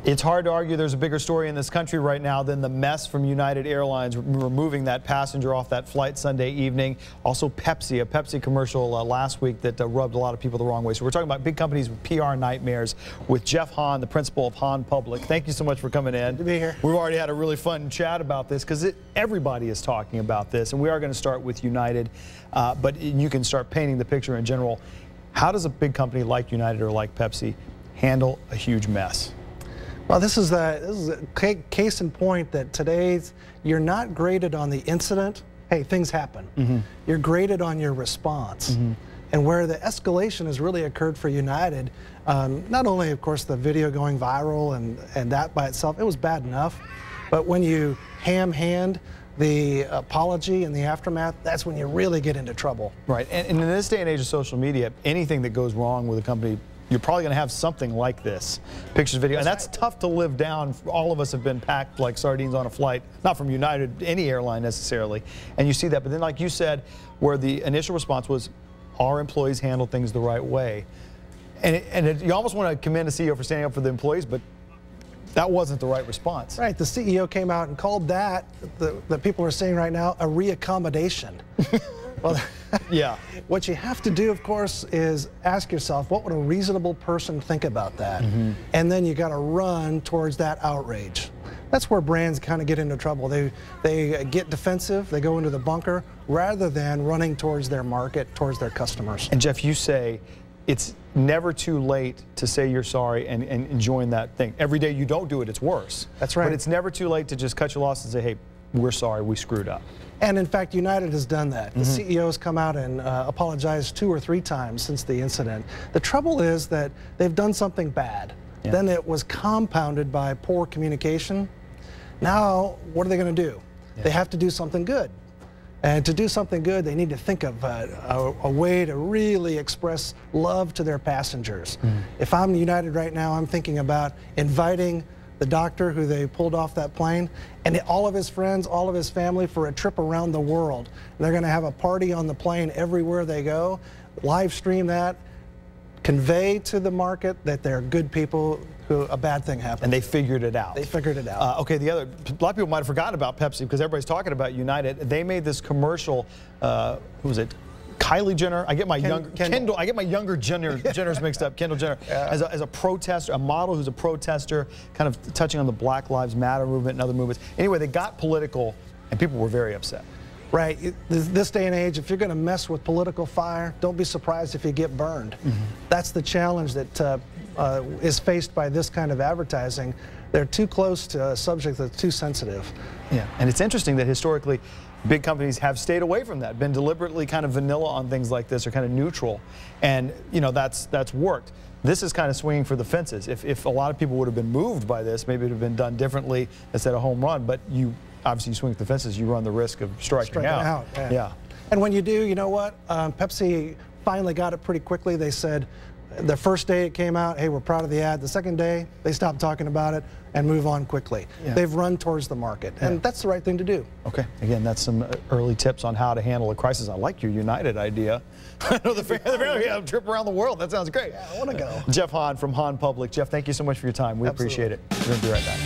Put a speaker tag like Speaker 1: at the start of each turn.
Speaker 1: It's hard to argue there's a bigger story in this country right now than the mess from United Airlines removing that passenger off that flight Sunday evening. Also Pepsi, a Pepsi commercial last week that rubbed a lot of people the wrong way. So we're talking about big companies with PR nightmares with Jeff Hahn, the principal of Hahn Public. Thank you so much for coming in.
Speaker 2: Good to be here.
Speaker 1: We've already had a really fun chat about this because everybody is talking about this, and we are going to start with United, but you can start painting the picture in general. How does a big company like United or like Pepsi handle a huge mess?
Speaker 2: Well, this is a case in point that you're not graded on the incident. Hey, things happen.
Speaker 1: Mm-hmm.
Speaker 2: You're graded on your response.
Speaker 1: Mm-hmm.
Speaker 2: And where the escalation has really occurred for United, not only, of course, the video going viral and that by itself, it was bad enough, but when you ham-hand the apology and the aftermath, that's when you really get into trouble.
Speaker 1: Right, and in this day and age of social media, anything that goes wrong with a company, you're probably going to have something like this, pictures, video, and that's tough to live down. All of us have been packed like sardines on a flight, not from United, any airline necessarily, and you see that. But then, like you said, where the initial response was, our employees handle things the right way, and you almost want to commend a CEO for standing up for the employees, but that wasn't the right response.
Speaker 2: Right, the CEO came out and called that, the people are saying right now, a reaccommodation. Well,
Speaker 1: yeah.
Speaker 2: What you have to do, of course, is ask yourself, what would a reasonable person think about that?
Speaker 1: Mm-hmm.
Speaker 2: And then you got to run towards that outrage. That's where brands kind of get into trouble. They get defensive, they go into the bunker, rather than running towards their market, towards their customers.
Speaker 1: And Jeff, you say it's never too late to say you're sorry and join that thing. Every day you don't do it, it's worse.
Speaker 2: That's right.
Speaker 1: But it's never too late to just cut your losses and say, hey, we're sorry, we screwed up.
Speaker 2: And in fact, United has done that. The
Speaker 1: Mm-hmm.
Speaker 2: CEO's come out and apologized 2 or 3 times since the incident. The trouble is that they've done something bad.
Speaker 1: Yeah.
Speaker 2: Then it was compounded by poor communication. Now, what are they going to do?
Speaker 1: Yeah.
Speaker 2: They have to do something good. And to do something good, they need to think of a way to really express love to their passengers. If I'm United right now, I'm thinking about inviting the doctor who they pulled off that plane, and all of his friends, all of his family for a trip around the world. They're going to have a party on the plane everywhere they go, live stream that, convey to the market that they're good people who a bad thing happened.
Speaker 1: And they figured it out.
Speaker 2: They figured it out.
Speaker 1: Okay, a lot of people might have forgotten about Pepsi because everybody's talking about United. They made this commercial, who was it? Kylie Jenner, I get my Kendall, I get my younger Jenners mixed up. Kendall Jenner,
Speaker 2: yeah.
Speaker 1: as a protester, a model who's a protester, kind of touching on the Black Lives Matter movement and other movements. Anyway, they got political, and people were very upset.
Speaker 2: Right. This day and age, if you're going to mess with political fire, don't be surprised if you get burned. That's the challenge that is faced by this kind of advertising. They're too close to a subject that's too sensitive.
Speaker 1: Yeah, and it's interesting that historically, big companies have stayed away from that, been deliberately kind of vanilla on things like this, or kind of neutral, and you know that's worked. This is kind of swinging for the fences. If a lot of people would have been moved by this, maybe it would have been done differently instead of home run. But obviously you swing for the fences, you run the risk of striking out.
Speaker 2: Yeah. And when you do, you know what? Pepsi finally got it pretty quickly. They said the first day it came out, hey, we're proud of the ad. The second day, they stopped talking about it and move on quickly. Yeah. They've run towards the market, and that's the right thing to do.
Speaker 1: Okay, again, that's some early tips on how to handle a crisis. I like your United idea. I know the family have a trip around the world. That sounds great.
Speaker 2: Yeah, I want to go.
Speaker 1: Jeff Hahn from Hahn Public. Jeff, thank you so much for your time. We appreciate it. We're going to be right back.